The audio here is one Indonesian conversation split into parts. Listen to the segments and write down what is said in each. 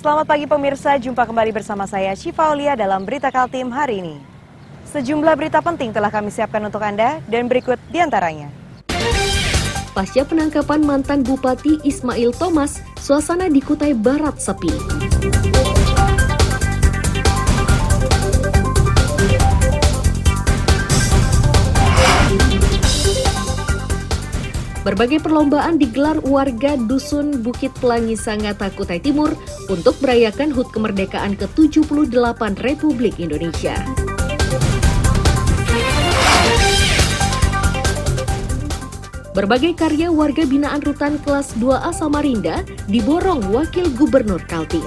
Selamat pagi pemirsa, jumpa kembali bersama saya Syifa Aulia dalam Berita Kaltim hari ini. Sejumlah berita penting telah kami siapkan untuk Anda dan berikut diantaranya. Pasca penangkapan mantan Bupati Ismail Thomas, suasana di Kutai Barat sepi. Berbagai perlombaan digelar warga Dusun Bukit Pelangi Sangatta, Kutai Timur untuk merayakan HUT kemerdekaan ke-78 Republik Indonesia. Berbagai karya warga binaan Rutan Kelas 2A Samarinda diborong Wakil Gubernur Kaltim.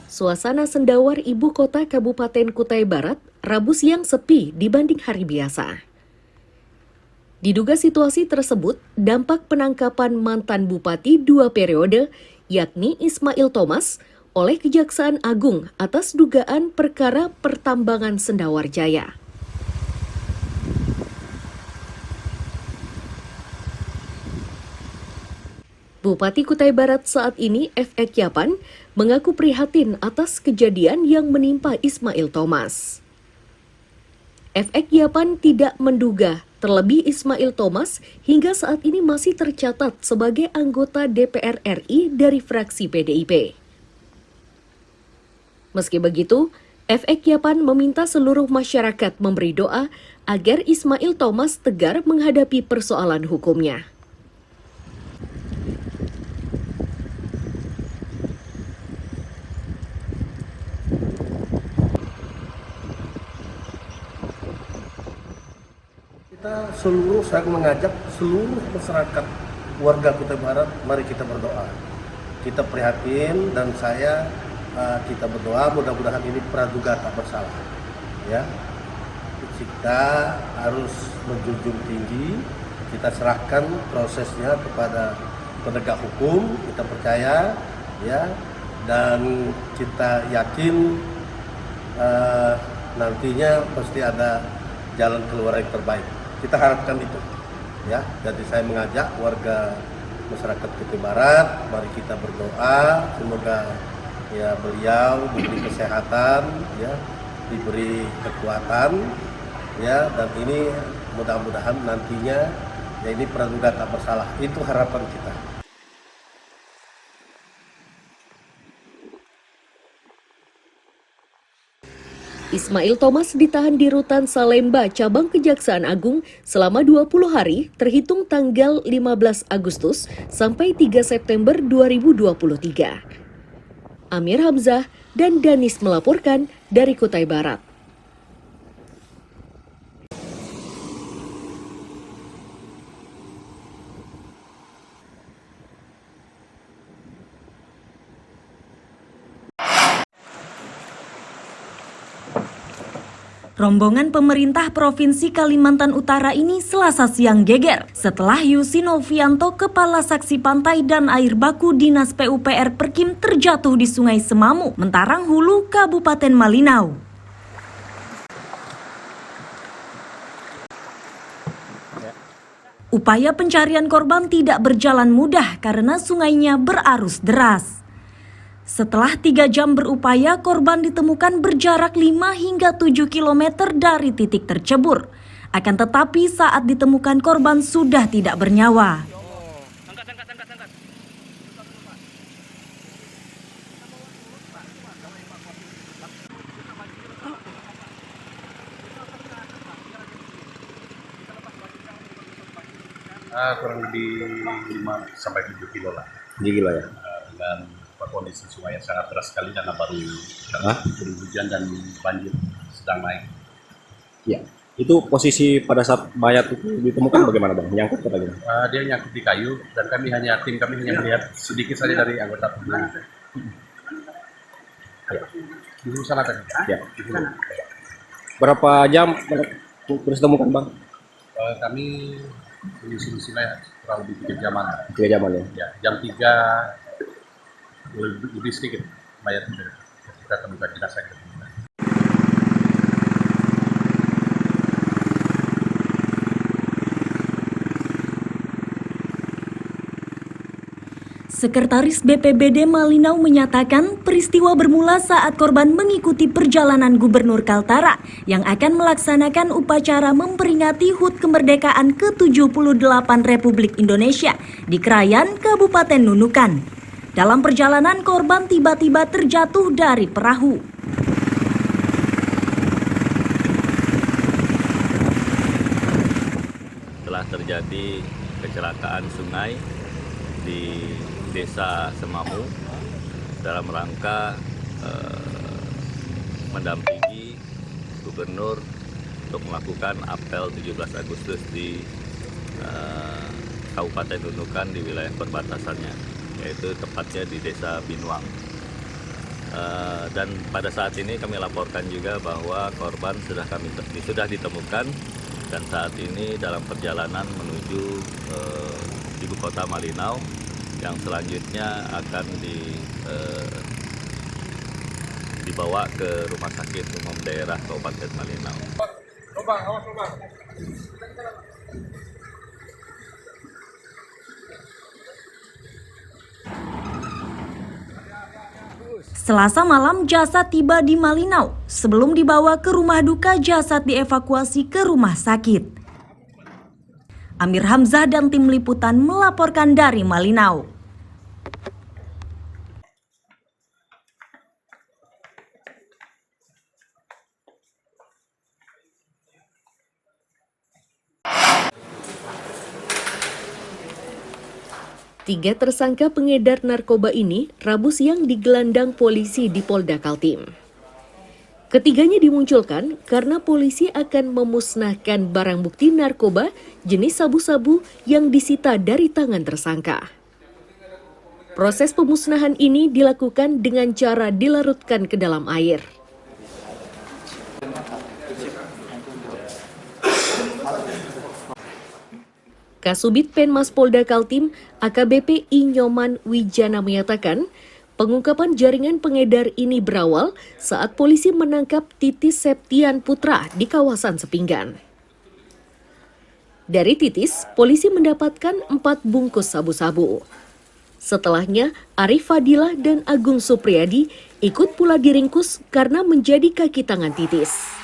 Suasana sendawar ibu kota Kabupaten Kutai Barat Rabu siang sepi dibanding hari biasa. Diduga situasi tersebut dampak penangkapan mantan bupati 2 periode, yakni Ismail Thomas, oleh Kejaksaan Agung atas dugaan perkara pertambangan Sendawar Jaya. Bupati Kutai Barat saat ini F.Ek Yapan mengaku prihatin atas kejadian yang menimpa Ismail Thomas. F.Ek Yapan tidak menduga terlebih Ismail Thomas hingga saat ini masih tercatat sebagai anggota DPR RI dari fraksi PDIP. Meski begitu, F.Ek Yapan meminta seluruh masyarakat memberi doa agar Ismail Thomas tegar menghadapi persoalan hukumnya. Saya mengajak seluruh masyarakat warga Kutai Barat, mari kita berdoa. Kita prihatin dan kita berdoa mudah-mudahan ini praduga tak bersalah. Ya, kita harus menjunjung tinggi, kita serahkan prosesnya kepada penegak hukum, kita percaya, ya, dan kita yakin nantinya pasti ada jalan keluar yang terbaik. Kita harapkan itu, ya. Jadi saya mengajak warga masyarakat Kutai Barat, mari kita berdoa, semoga ya beliau diberi kesehatan, ya, diberi kekuatan, ya, dan ini mudah-mudahan nantinya ya ini praduga tak bersalah. Itu harapan kita. Ismail Thomas ditahan di Rutan Salemba, Cabang Kejaksaan Agung selama 20 hari terhitung tanggal 15 Agustus sampai 3 September 2023. Amir Hamzah dan Danis melaporkan dari Kutai Barat. Rombongan pemerintah Provinsi Kalimantan Utara ini Selasa siang geger setelah Yusi Novianto, Kepala Saksi Pantai dan Air Baku Dinas PUPR Perkim terjatuh di Sungai Semamu, Mentarang Hulu, Kabupaten Malinau. Upaya pencarian korban tidak berjalan mudah karena sungainya berarus deras. Setelah 3 jam berupaya, korban ditemukan berjarak 5 hingga 7 km dari titik tercebur. Akan tetapi saat ditemukan korban sudah tidak bernyawa. Kurang lebih 5-7 kilo lah. 7 kilo ya? Dan kondisi sungai yang sangat deras sekali karena baru hujan dan banjir sedang naik. Ya, itu posisi pada saat mayat itu ditemukan bagaimana Bang? Nyangkut atau bagaimana? Dia nyangkut di kayu dan tim kami hanya melihat sedikit saja dari anggota tubuh. Ya. Di sana tadi. Ya. Berapa jam terus ditemukan Bang? Kami menyusun kurang lebih 3 jaman. 3 jaman ya? Ya, jam 3 lebih sedikit mayat kita temukan jenazah. Sekretaris BPBD Malinau menyatakan peristiwa bermula saat korban mengikuti perjalanan Gubernur Kaltara yang akan melaksanakan upacara memperingati HUT kemerdekaan ke-78 Republik Indonesia di Krayan, Kabupaten Nunukan. Dalam perjalanan, korban tiba-tiba terjatuh dari perahu. Telah terjadi kecelakaan sungai di Desa Semamu dalam rangka mendampingi Gubernur untuk melakukan apel 17 Agustus di Kabupaten Nunukan di wilayah perbatasannya, yaitu tepatnya di Desa Binuang. Dan pada saat ini kami laporkan juga bahwa korban sudah ditemukan dan saat ini dalam perjalanan menuju ibu kota Malinau, yang selanjutnya akan dibawa ke Rumah Sakit Umum Daerah Kabupaten Malinau. Selasa malam jasad tiba di Malinau. Sebelum dibawa ke rumah duka, jasad dievakuasi ke rumah sakit. Amir Hamzah dan tim liputan melaporkan dari Malinau. Tiga tersangka pengedar narkoba ini Rabu siang digelandang polisi di Polda Kaltim. Ketiganya dimunculkan karena polisi akan memusnahkan barang bukti narkoba jenis sabu-sabu yang disita dari tangan tersangka. Proses pemusnahan ini dilakukan dengan cara dilarutkan ke dalam air. Kasubit Penmas Polda Kaltim, AKBP I Nyoman Wijana menyatakan, pengungkapan jaringan pengedar ini berawal saat polisi menangkap Titis Septian Putra di kawasan Sepinggan. Dari Titis, polisi mendapatkan 4 bungkus sabu-sabu. Setelahnya, Arif Fadilah dan Agung Supriyadi ikut pula diringkus karena menjadi kaki tangan Titis.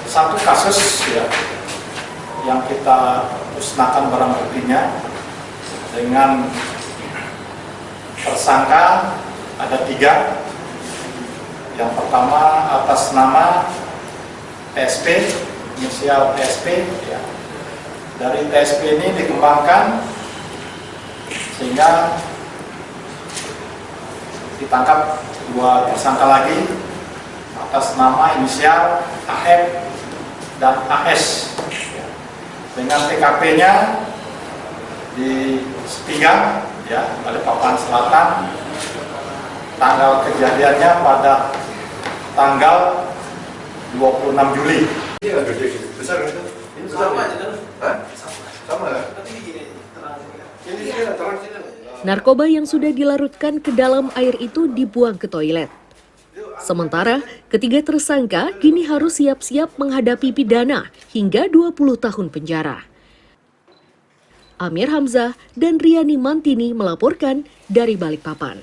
Satu kasus ya, yang kita musnahkan barang buktinya dengan tersangka ada 3. Yang pertama atas nama TSP, inisial TSP ya. Dari TSP ini dikembangkan sehingga ditangkap 2 tersangka lagi atas nama inisial AF dan AS. Dengan TKP-nya di Sepinggan, ya, Balikpapan Selatan. Tanggal kejadiannya pada tanggal 26 Juli. Besar itu? Ini sama aja kan? Hah? Sama kan? Ini terang sini. Narkoba yang sudah dilarutkan ke dalam air itu dibuang ke toilet. Sementara, ketiga tersangka kini harus siap-siap menghadapi pidana hingga 20 tahun penjara. Amir Hamzah dan Riani Mantini melaporkan dari Balikpapan.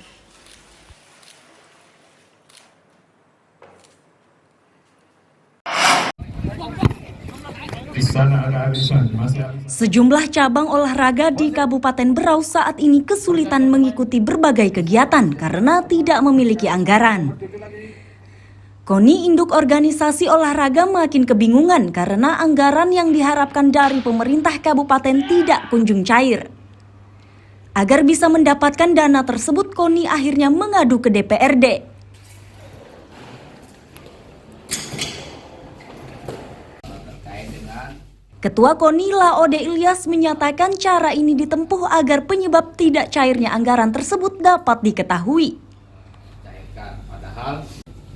Sejumlah cabang olahraga di Kabupaten Berau saat ini kesulitan mengikuti berbagai kegiatan karena tidak memiliki anggaran. KONI induk organisasi olahraga makin kebingungan karena anggaran yang diharapkan dari pemerintah kabupaten tidak kunjung cair. Agar bisa mendapatkan dana tersebut, KONI akhirnya mengadu ke DPRD. Ketua KONI Laode Ilyas menyatakan cara ini ditempuh agar penyebab tidak cairnya anggaran tersebut dapat diketahui. Cairkan, padahal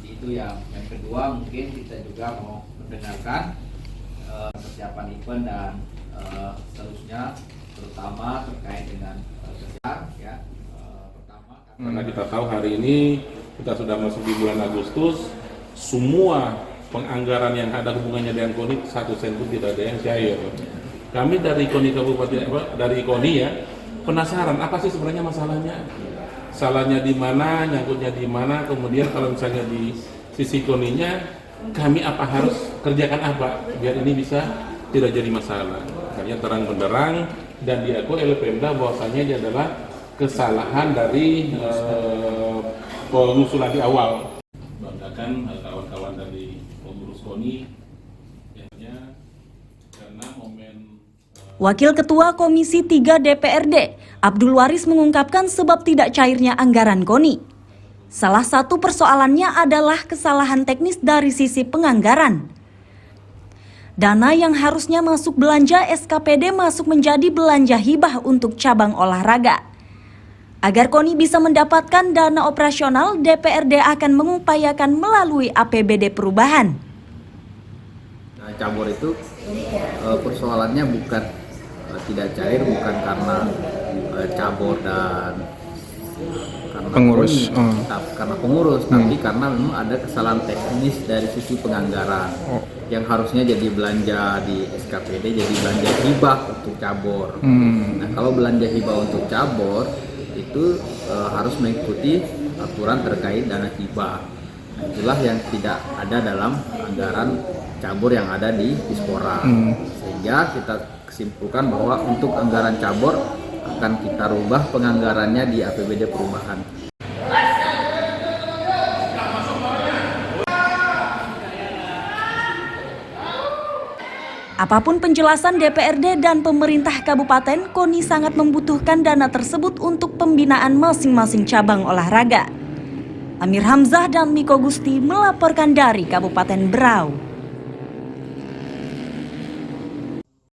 itu yang kedua mungkin kita juga mau mendengarkan persiapan event dan seterusnya, terutama terkait dengan ya. Pertama karena kita tahu hari ini kita sudah masuk di bulan Agustus, semua penganggaran yang ada hubungannya dengan KONI 1 sen pun tidak ada yang cair. Kami dari KONI Kabupaten, dari KONI ya, penasaran apa sih sebenarnya masalahnya? Salahnya di mana, nyangkutnya di mana, kemudian kalau misalnya di sisi KONI-nya, kami apa harus kerjakan apa biar ini bisa tidak jadi masalah. Makanya terang benderang dan diakui oleh Pemda bahwasanya ini adalah kesalahan dari pengusulan di awal. Banggakan kawan-kawan dari pengurus KONI karena momen Wakil Ketua Komisi 3 DPRD, Abdul Waris mengungkapkan sebab tidak cairnya anggaran KONI. Salah satu persoalannya adalah kesalahan teknis dari sisi penganggaran. Dana yang harusnya masuk belanja SKPD masuk menjadi belanja hibah untuk cabang olahraga. Agar KONI bisa mendapatkan dana operasional, DPRD akan mengupayakan melalui APBD perubahan. Cabur itu persoalannya bukan tidak cair, bukan karena cabur dan karena pengurus, karena pengurus, tapi karena memang ada kesalahan teknis dari sisi penganggaran yang harusnya jadi belanja di SKPD jadi belanja hibah untuk cabur. Nah, kalau belanja hibah untuk cabur itu harus mengikuti aturan terkait dana hibah. Nah, itulah yang tidak ada dalam anggaran cabur yang ada di Dispora. Sehingga kita kesimpulkan bahwa untuk anggaran cabur akan kita rubah penganggarannya di APBD perumahan. Apapun penjelasan DPRD dan pemerintah kabupaten, KONI sangat membutuhkan dana tersebut untuk pembinaan masing-masing cabang olahraga. Amir Hamzah dan Miko Gusti melaporkan dari Kabupaten Berau.